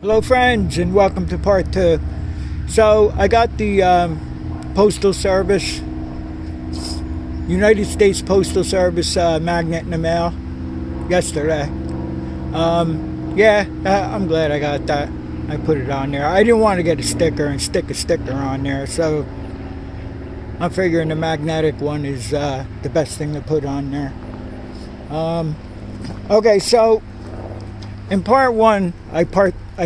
Hello friends, and welcome to part 2. So I got the Postal Service, United States Postal Service magnet in the mail yesterday. I'm glad I got that. I put it on there. I didn't want to get a sticker and stick a sticker on there, so I'm figuring the magnetic one is the best thing to put on there. Okay, so in part 1, I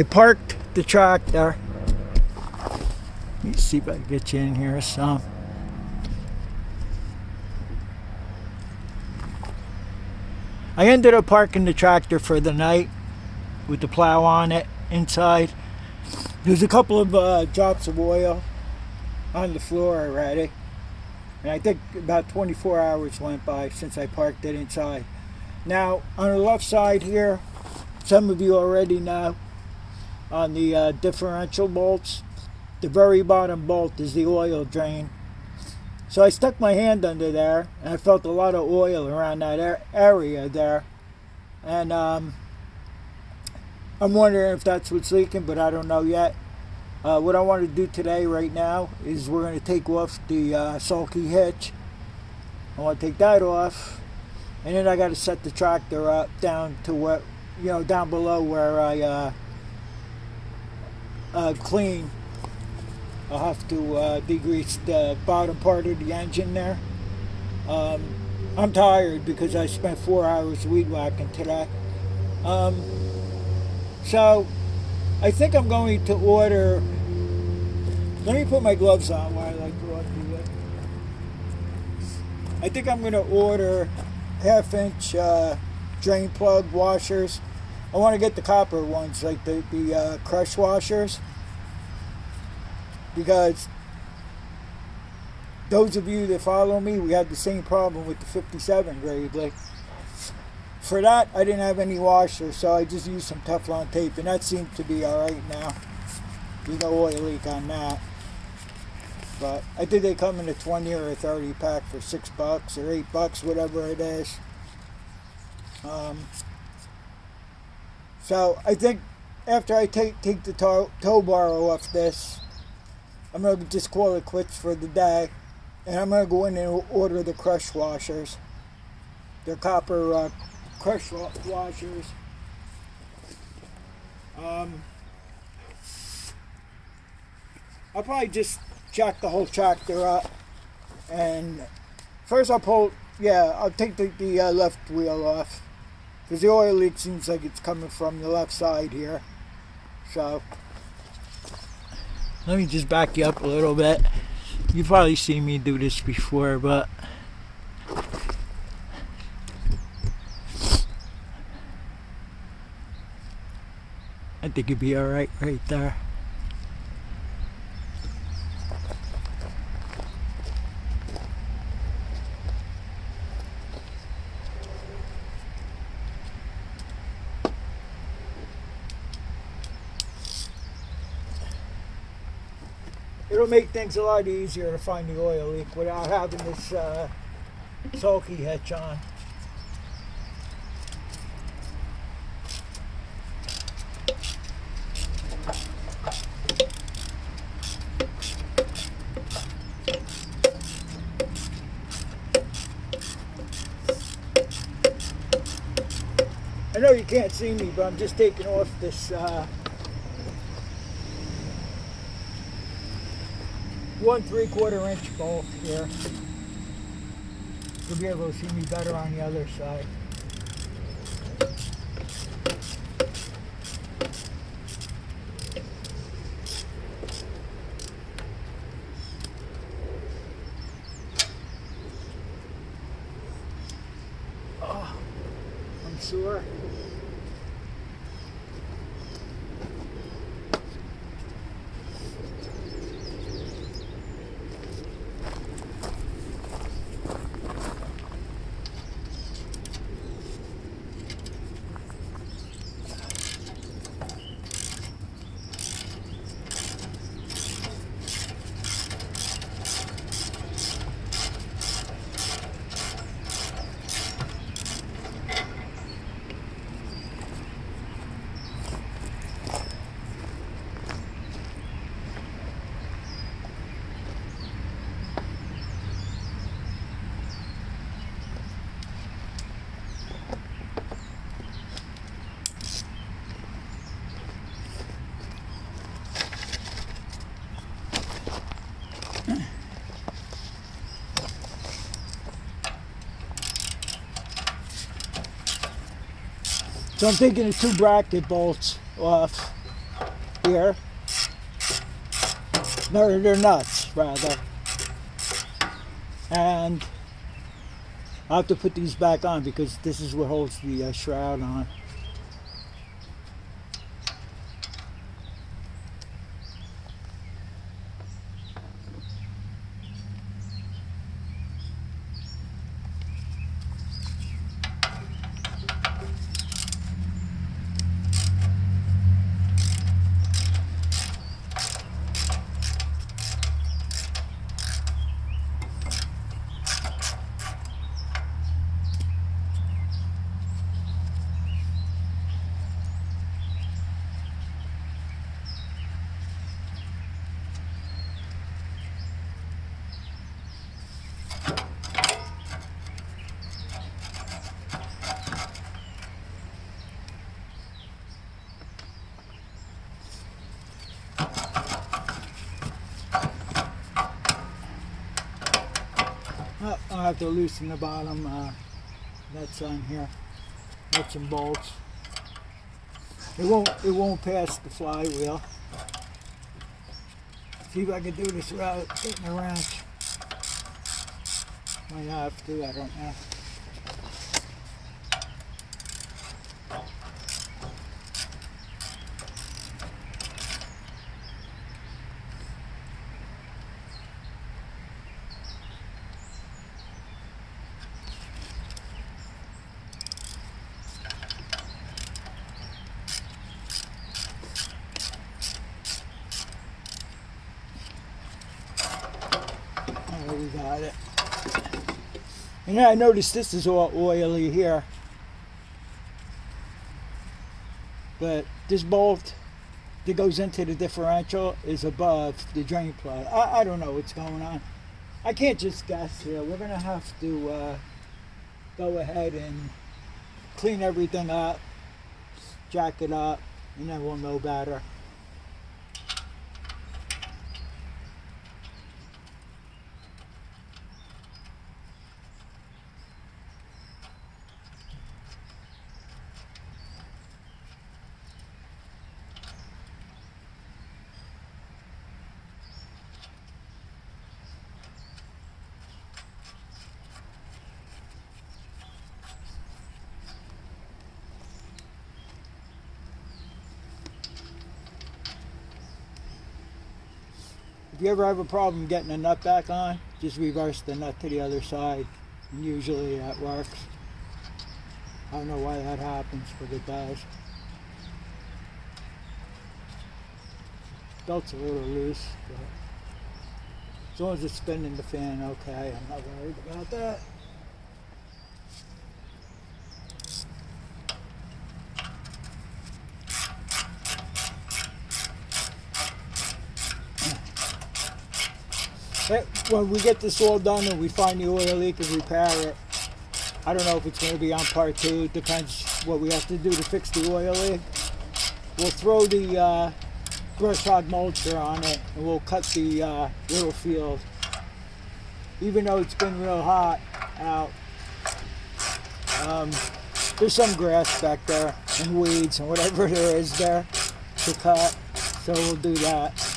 parked the tractor. Let me see if I can get you in here some. I ended up parking the tractor for the night with the plow on it inside. There's a couple of drops of oil on the floor already. And I think about 24 hours went by since I parked it inside. Now, on the left side here, some of you already know, on the differential bolts, the very bottom bolt is the oil drain. So I stuck my hand under there, and I felt a lot of oil around that area there. And I'm wondering if that's what's leaking, but I don't know yet. What I want to do today, right now, is we're going to take off the sulky hitch. I want to take that off, and then I got to set the tractor up down to where, down below where I clean. I'll have to degrease the bottom part of the engine there. I'm tired because I spent 4 hours weed whacking today. So I think I'm going to order. Let me put my gloves on while I go up to it. I think I'm going to order 1/2-inch drain plug washers. I want to get the copper ones, like the crush washers, because those of you that follow me, we had the same problem with the 57 Gravely. For that, I didn't have any washers, so I just used some Teflon tape, and that seemed to be alright now. There's no oil leak on that. But I think they come in a 20 or a 30 pack for $6 or $8, whatever it is. So I think after I take the tow bar off this, I'm going to just call it quits for the day. And I'm going to go in and order the crush washers. They're copper crush washers. I'll probably just jack the whole tractor up. And first I'll take the left wheel off, because the oil leak seems like it's coming from the left side here. So let me just back you up a little bit. You've probably seen me do this before, but I think it'd be alright right there. It'll make things a lot easier to find the oil leak without having this sulky hitch on. I know you can't see me, but I'm just taking off this 1 3/4 inch bolt here. You'll be able to see me better on the other side. Oh, I'm sore. So I'm taking the 2 bracket bolts off here. No, they're nuts, rather. And I'll have to put these back on because this is what holds the shroud on. I'll have to loosen the bottom nuts on here. Nuts and bolts. It won't pass the flywheel. See if I can do this without getting a wrench. Might have to, I don't know. We got it. And then I noticed this is all oily here. But this bolt that goes into the differential is above the drain plug. I don't know what's going on. I can't just guess here. We're going to have to go ahead and clean everything up, jack it up, and then we'll know better. If you ever have a problem getting a nut back on, just reverse the nut to the other side, and usually that works. I don't know why that happens, but it does. Belt's a little loose, but as long as it's spinning the fan okay, I'm not worried about that. When we get this all done and we find the oil leak and repair it, I don't know if it's going to be on part 2. It depends what we have to do to fix the oil leak. We'll throw the brush hog mulcher on it and we'll cut the little field. Even though it's been real hot out, there's some grass back there and weeds and whatever there is there to cut, so we'll do that.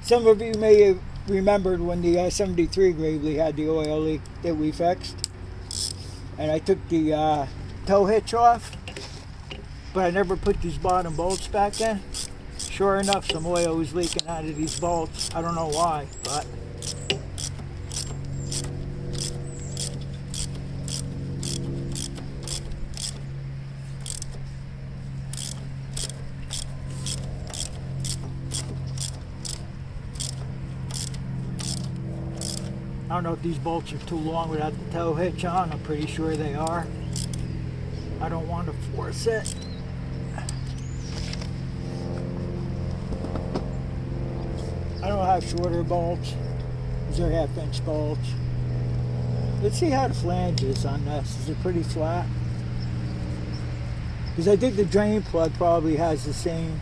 Some of you may have remembered when the 73 Gravely had the oil leak that we fixed. And I took the tow hitch off, but I never put these bottom bolts back in. Sure enough, some oil was leaking out of these bolts. I don't know why, but I don't know if these bolts are too long without the tow hitch on. I'm pretty sure they are. I don't want to force it. I don't have shorter bolts. These are 1/2-inch bolts. Let's see how the flange is on this. Is it pretty flat? Because I think the drain plug probably has the same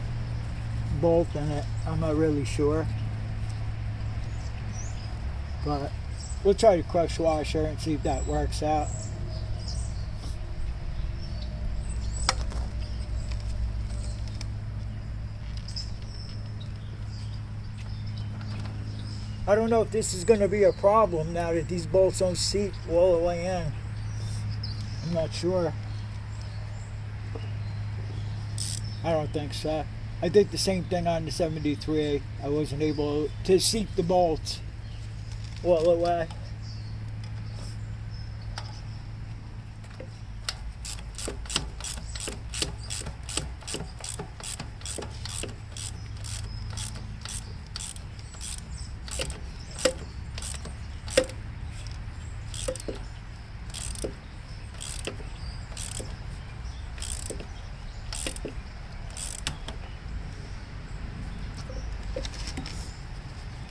bolt in it. I'm not really sure. But we'll try the crush washer and see if that works out. I don't know if this is going to be a problem now that these bolts don't seat all the way in. I'm not sure. I don't think so. I think the same thing on the 73. I wasn't able to seat the bolts all the way.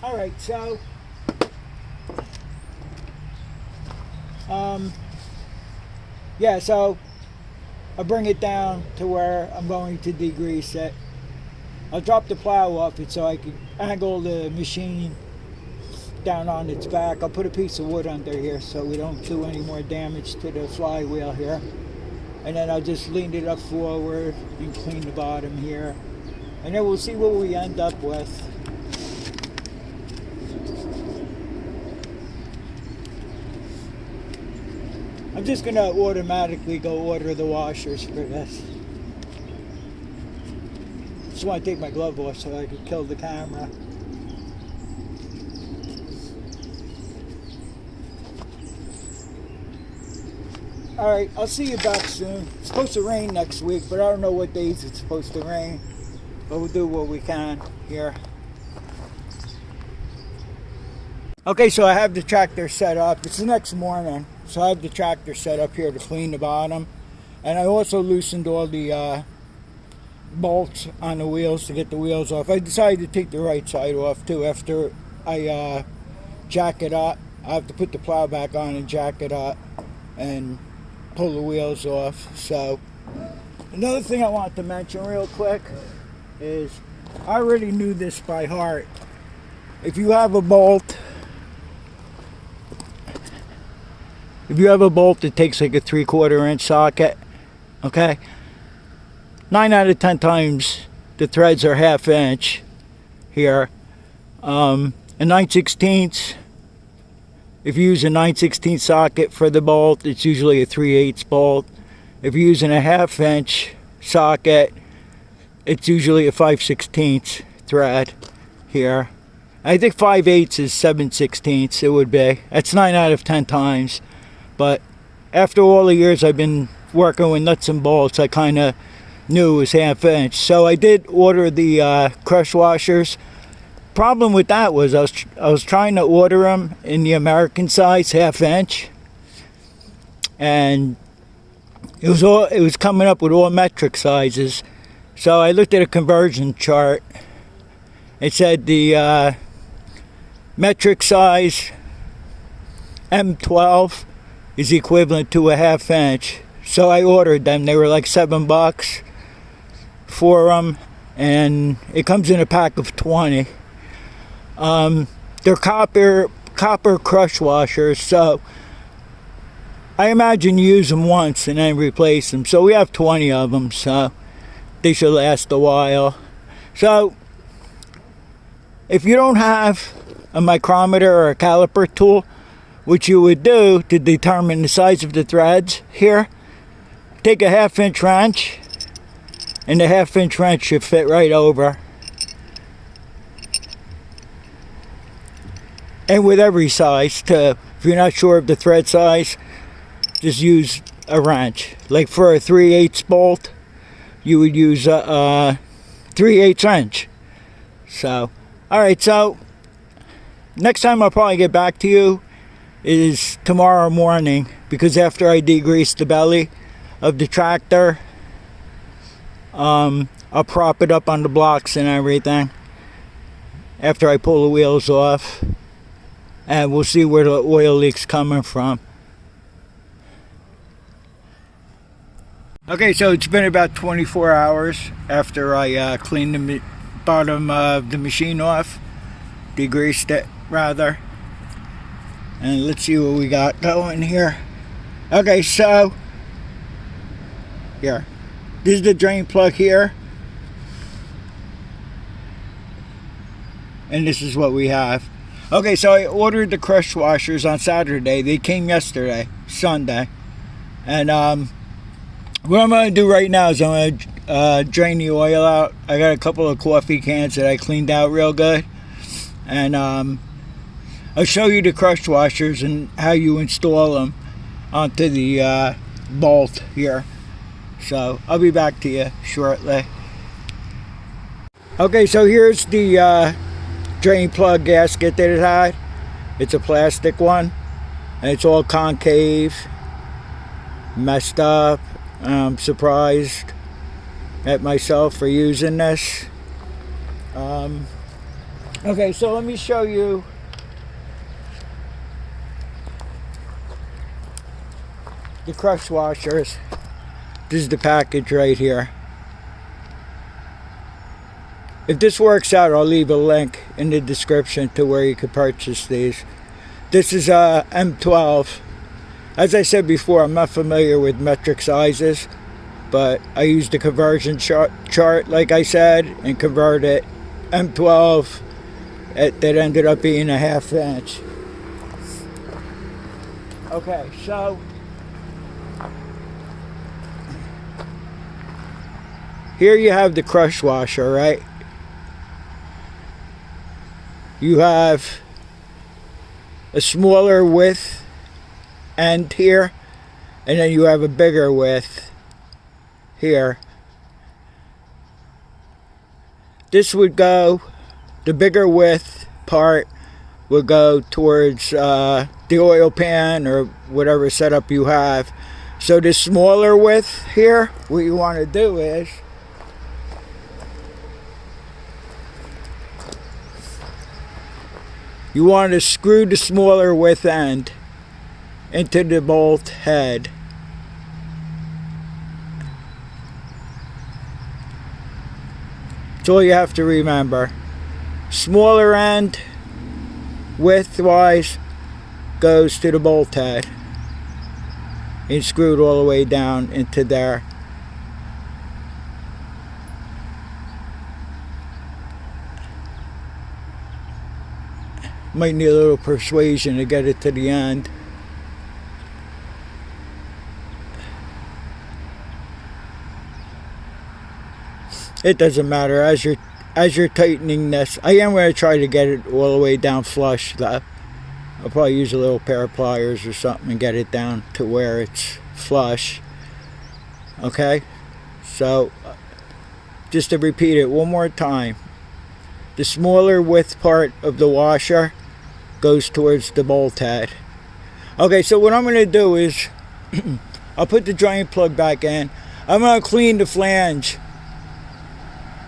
All right, so yeah, so I'll bring it down to where I'm going to degrease it. I'll drop the plow off it so I can angle the machine down on its back. I'll put a piece of wood under here so we don't do any more damage to the flywheel here. And then I'll just lean it up forward and clean the bottom here. And then we'll see what we end up with. I'm just going to automatically go order the washers for this. Just want to take my glove off so I can kill the camera. Alright, I'll see you back soon. It's supposed to rain next week, but I don't know what days it's supposed to rain. But we'll do what we can here. Okay, so I have the tractor set up. It's the next morning. So I have the tractor set up here to clean the bottom. And I also loosened all the bolts on the wheels to get the wheels off. I decided to take the right side off too after I jack it up. I have to put the plow back on and jack it up and pull the wheels off. So another thing I want to mention real quick is I already knew this by heart. If you have a bolt that takes like a 3/4 inch socket, okay, 9 out of 10 times the threads are 1/2 inch here. A 9/16, if you use a 9/16 socket for the bolt, it's usually a 3/8 bolt. If you're using a 1/2 inch socket, it's usually a 5/16 thread here. I think 5/8 is 7/16. It would be. That's 9 out of 10 times. But after all the years I've been working with nuts and bolts, I kind of knew it was 1/2 inch. So I did order the crush washers. Problem with that was I was trying to order them in the American size, 1/2 inch, and it was coming up with all metric sizes. So I looked at a conversion chart. It said the metric size M12 is equivalent to a 1/2 inch. So I ordered them. They were like $7 for them, and it comes in a pack of 20. They're copper crush washers, so I imagine you use them once and then replace them. So we have 20 of them, so they should last a while. So if you don't have a micrometer or a caliper tool, what you would do to determine the size of the threads here, take a 1/2 inch wrench, and the 1/2 inch wrench should fit right over. And with every size too. If you're not sure of the thread size, just use a wrench. Like for a 3/8 bolt, you would use a 3/8 wrench. So, alright, so next time I'll probably get back to you is tomorrow morning, because after I degrease the belly of the tractor, I'll prop it up on the blocks and everything after I pull the wheels off, and we'll see where the oil leak's coming from. Okay, so it's been about 24 hours after I cleaned the bottom of the machine off, degreased it rather, and let's see what we got going here. Okay, so here, this is the drain plug here, and this is what we have. Okay, so I ordered the crush washers on Saturday. They came yesterday, Sunday, and what I'm going to do right now is I'm going to drain the oil out. I got a couple of coffee cans that I cleaned out real good, and I'll show you the crush washers and how you install them onto the bolt here. So I'll be back to you shortly. Okay, so here's the drain plug gasket that it had. It's a plastic one, and it's all concave, messed up. I'm surprised at myself for using this. Okay, so let me show you the crush washers. This is the package right here. If this works out, I'll leave a link in the description to where you can purchase these. This is M12. As I said before, I'm not familiar with metric sizes, but I used the conversion chart, like I said, and converted M12 that ended up being a 1/2 inch. Okay, so here you have the crush washer, right? You have a smaller width end here, and then you have a bigger width here. This would go, the bigger width part would go towards the oil pan or whatever setup you have. So the smaller width here, what you want to do is you want to screw the smaller width end into the bolt head. That's all you have to remember. Smaller end, width-wise, goes to the bolt head. And screwed all the way down into there. Might need a little persuasion to get it to the end. It doesn't matter as you're tightening this. I am going to try to get it all the way down flush though. I'll probably use a little pair of pliers or something and get it down to where it's flush. Okay, so just to repeat it one more time, the smaller width part of the washer goes towards the bolt head. Okay, so what I'm going to do is I'll put the drain plug back in. I'm going to clean the flange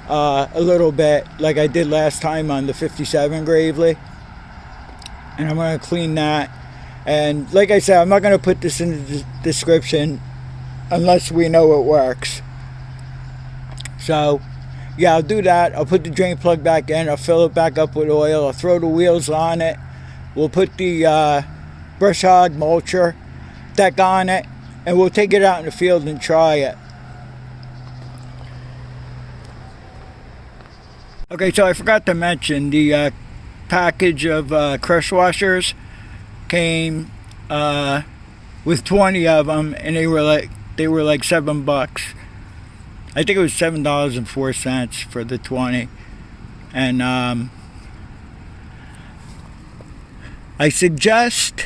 a little bit like I did last time on the 57 Gravely, and I'm going to clean that. And like I said, I'm not going to put this in the description unless we know it works. So yeah, I'll do that. I'll put the drain plug back in, I'll fill it back up with oil, I'll throw the wheels on it, we'll put the brush hog mulcher deck on it, and we'll take it out in the field and try it. Okay, so I forgot to mention the package of crush washers came with 20 of them, and they were like $7. I think it was $7.04 for the 20. And I suggest,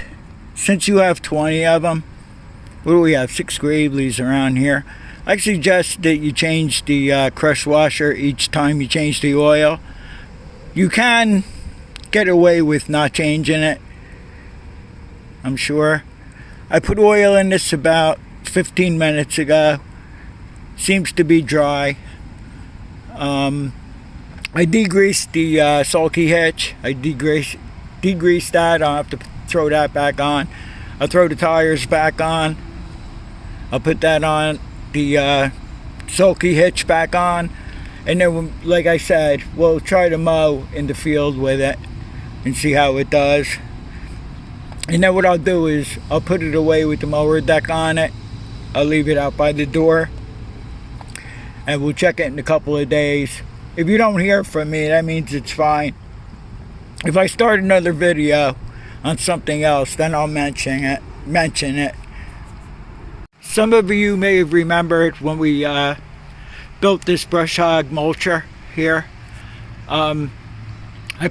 since you have 20 of them, what do we have, 6 Gravely's around here, I suggest that you change the crush washer each time you change the oil. You can get away with not changing it. I'm sure. I put oil in this about 15 minutes ago. Seems to be dry. I degreased the sulky hitch. I degreased that. I'll have to throw that back on. I'll throw the tires back on. I'll put that on, the sulky hitch back on. And then, like I said, we'll try to mow in the field with it and see how it does. And then what I'll do is I'll put it away with the mower deck on it. I'll leave it out by the door. And we'll check it in a couple of days. If you don't hear from me, that means it's fine. If I start another video on something else, then I'll mention it. Some of you may have remembered when we built this brush hog mulcher here. I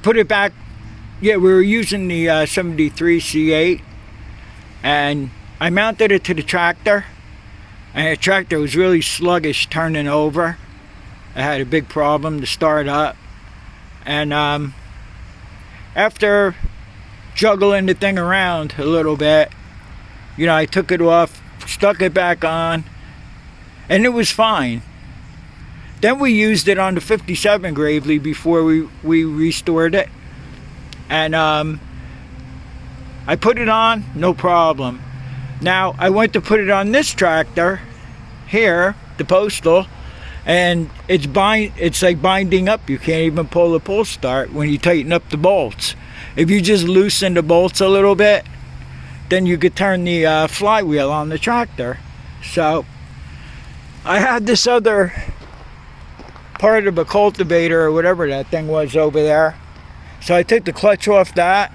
put it back. Yeah, we were using the 73 C8, and I mounted it to the tractor, and the tractor was really sluggish turning over. I had a big problem to start up, and after juggling the thing around a little bit, I took it off, stuck it back on, and it was fine. Then we used it on the 57 Gravely before we restored it. And I put it on, no problem. Now I went to put it on this tractor here, the Postal, and it's like binding up. You can't even pull the pull start when you tighten up the bolts. If you just loosen the bolts a little bit, then you could turn the flywheel on the tractor. So I had this other part of a cultivator or whatever that thing was over there. So I took the clutch off that,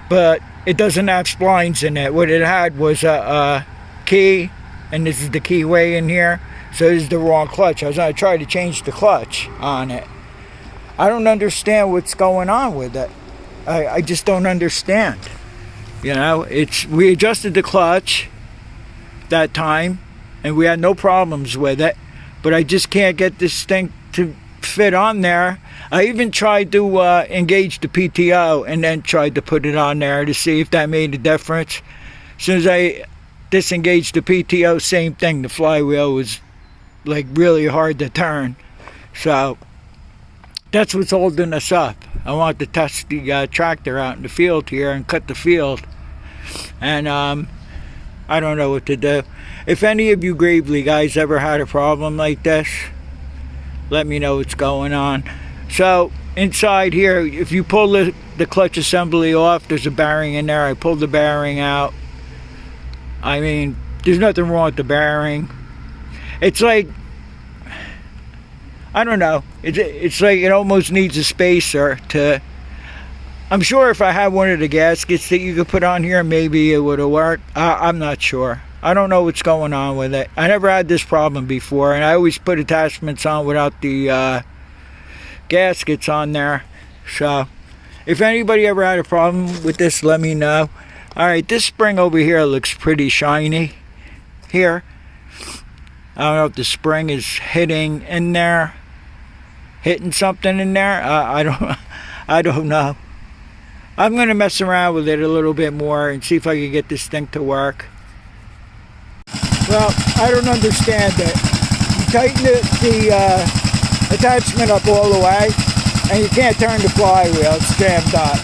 but it doesn't have splines in it. What it had was a key, and this is the keyway in here. So this is the wrong clutch. I was going to try to change the clutch on it. I don't understand what's going on with it. I just don't understand. We adjusted the clutch that time, and we had no problems with it. But I just can't get this thing to fit on there. I even tried to engage the PTO and then tried to put it on there to see if that made a difference. As soon as I disengaged the PTO, same thing. The flywheel was like really hard to turn. So that's what's holding us up. I want to test the tractor out in the field here and cut the field. And I don't know what to do. If any of you Gravely guys ever had a problem like this, let me know what's going on. So inside here, if you pull the clutch assembly off, there's a bearing in there. I pulled the bearing out. I mean, there's nothing wrong with the bearing. It's like, I don't know. It's like it almost needs a spacer to. I'm sure if I had one of the gaskets that you could put on here, maybe it would have worked. I'm not sure. I don't know what's going on with it. I never had this problem before, and I always put attachments on without the gaskets on there. So if anybody ever had a problem with this, let me know. Alright, this spring over here looks pretty shiny here. I don't know if the spring is hitting something in there. I don't know. I'm going to mess around with it a little bit more and see if I can get this thing to work. Well, I don't understand it. You tighten the attachment up all the way, and you can't turn the flywheel. It's jammed up.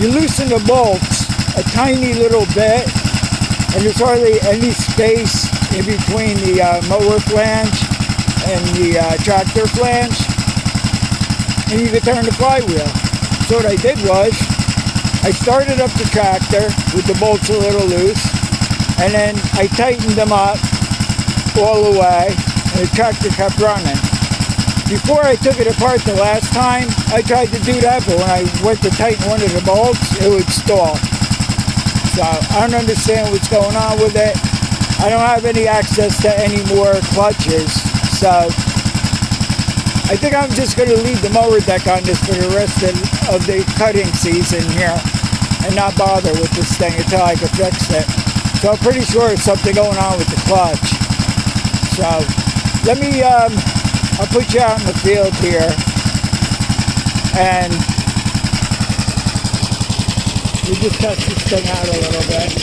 You loosen the bolts a tiny little bit, and there's hardly any space in between the mower flange and the tractor flange, and you can turn the flywheel. So what I did was, I started up the tractor with the bolts a little loose, and then I tightened them up all the way, and the tractor kept running. Before I took it apart the last time, I tried to do that, but when I went to tighten one of the bolts, it would stall. So I don't understand what's going on with it. I don't have any access to any more clutches, so I think I'm just going to leave the mower deck on this for the rest of the cutting season here and not bother with this thing until I can fix it. So I'm pretty sure there's something going on with the clutch. So let me, I'll put you out in the field here and We just test this thing out a little bit.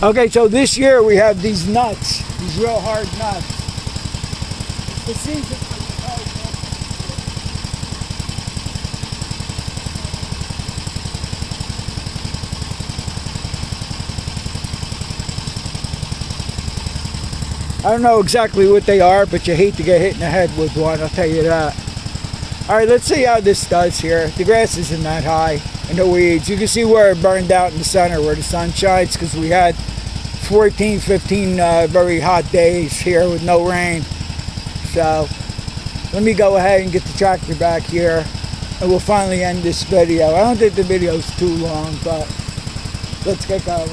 Okay, so this year we have these nuts, these real hard nuts. The season for the I don't know exactly what they are, but you hate to get hit in the head with one, I'll tell you that. Alright, let's see how this does here. The grass isn't that high, and the weeds. You can see where it burned out in the center where the sun shines, because we had 14, 15 very hot days here with no rain. So let me go ahead and get the tractor back here, and we'll finally end this video. I don't think the video is too long, but let's get going.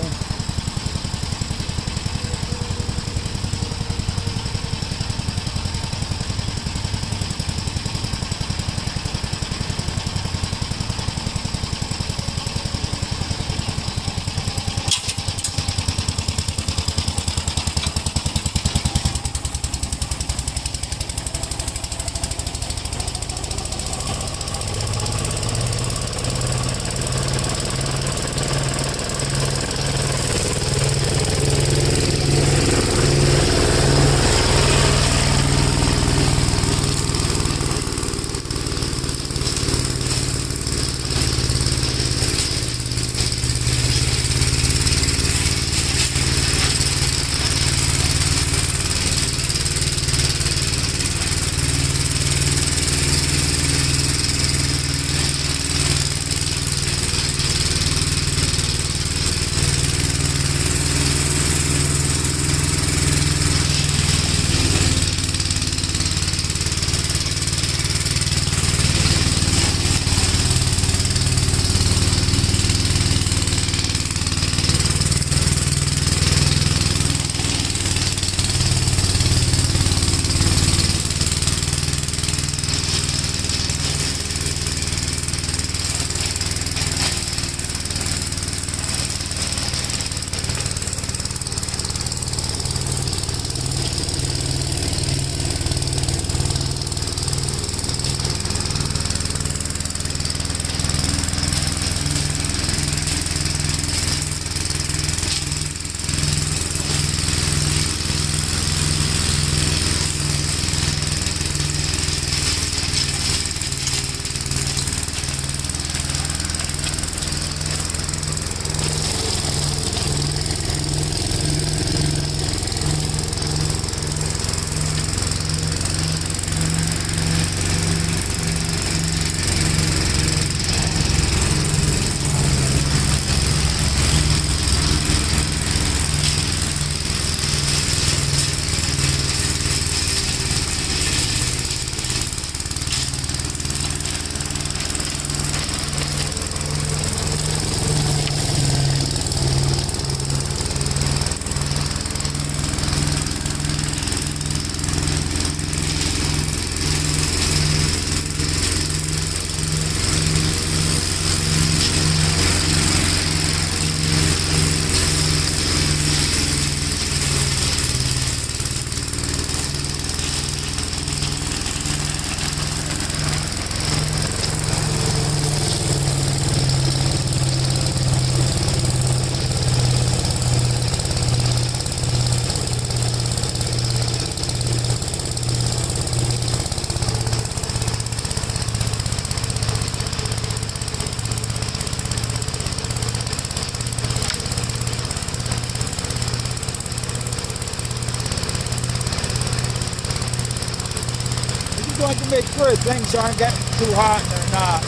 Going to make sure things aren't getting too hot and they're not.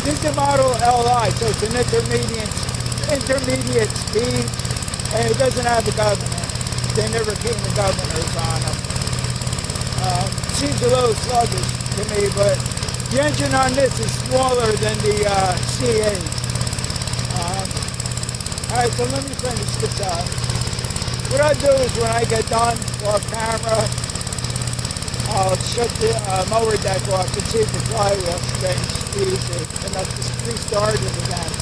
This is a Model LI, so it's an intermediate speed, and it doesn't have a governor. They never came with governors on them. Seems a little sluggish to me, but the engine on this is smaller than the C8. Alright, so let me finish this up. What I do is when I get done off camera, I'll shut the mower deck off and see if the flywheel's getting squeezy, and I'll just restart it again.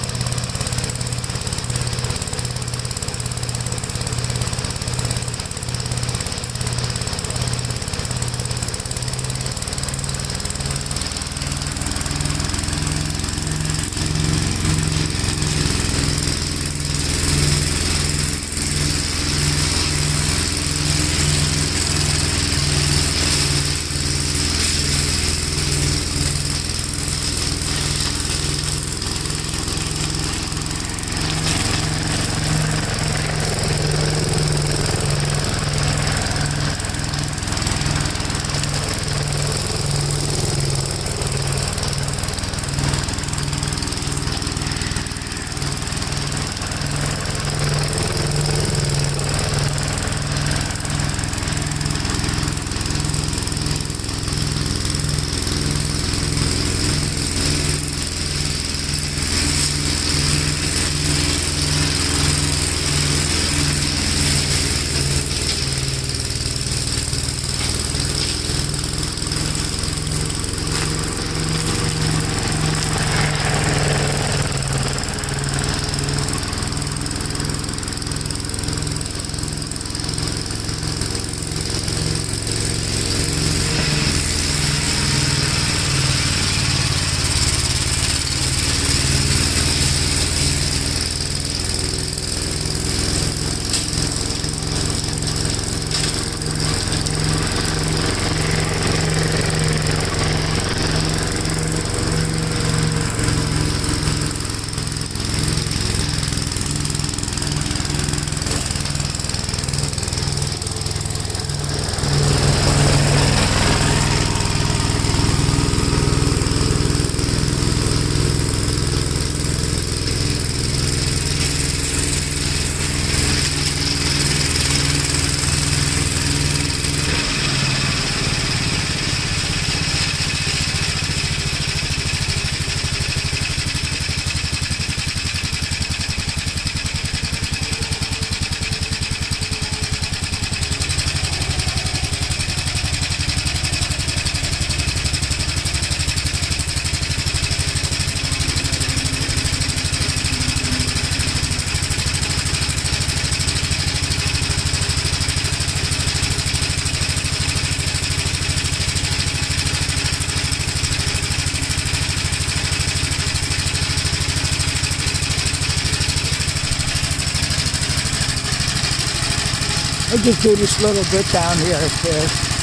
I just do this little bit down here too.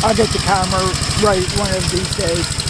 I'll get the camera right one of these days.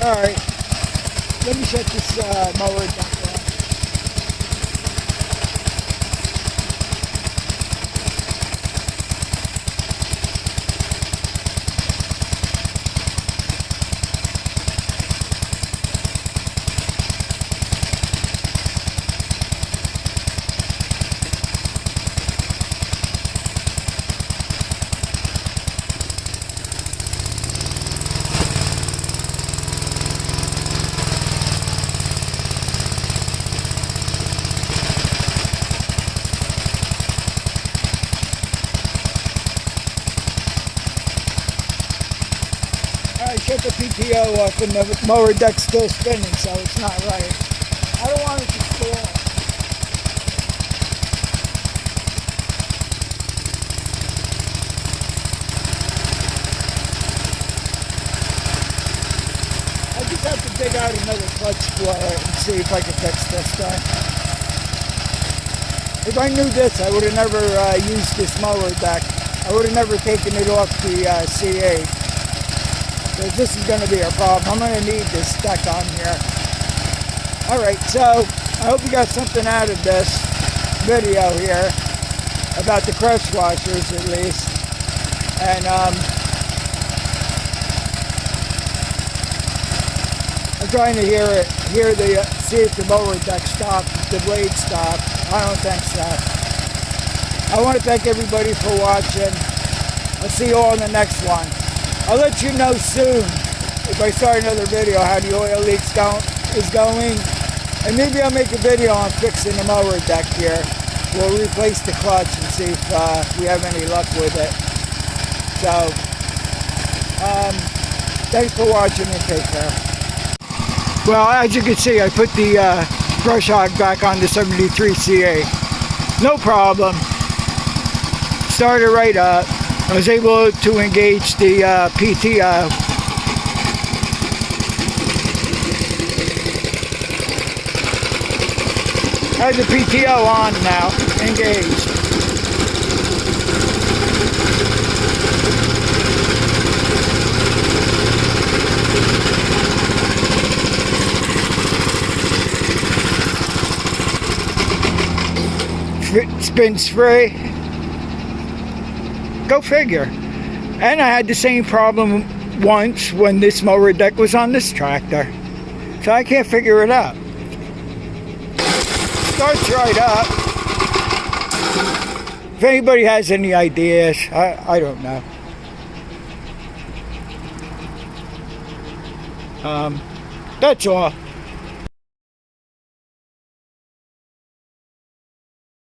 Alright, let me shut this mower down. I shut the PTO off and the mower deck's still spinning, so it's not right. I don't want it to stall. I just have to dig out another clutch splitter and see if I can fix this thing. If I knew this, I would have never used this mower deck. I would have never taken it off the C8. This is going to be a problem. I'm going to need this deck on here. Alright, so I hope you got something out of this video here about the crush washers at least. And I'm trying to see if the mower deck stopped, if the blade stopped. I don't think so. I want to thank everybody for watching. I'll see you all in the next one. I'll let you know soon if I start another video how the oil leak is going. And maybe I'll make a video on fixing the mower deck here. We'll replace the clutch and see if we have any luck with it. So, thanks for watching and take care. Well, as you can see, I put the brush hog back on the 73 C8. No problem. Started right up. I was able to engage the PTO. I have the PTO on now, engaged. Spins free. Go figure. And I had the same problem once when this mower deck was on this tractor. So I can't figure it out. Starts right up. If anybody has any ideas, I don't know. That's all.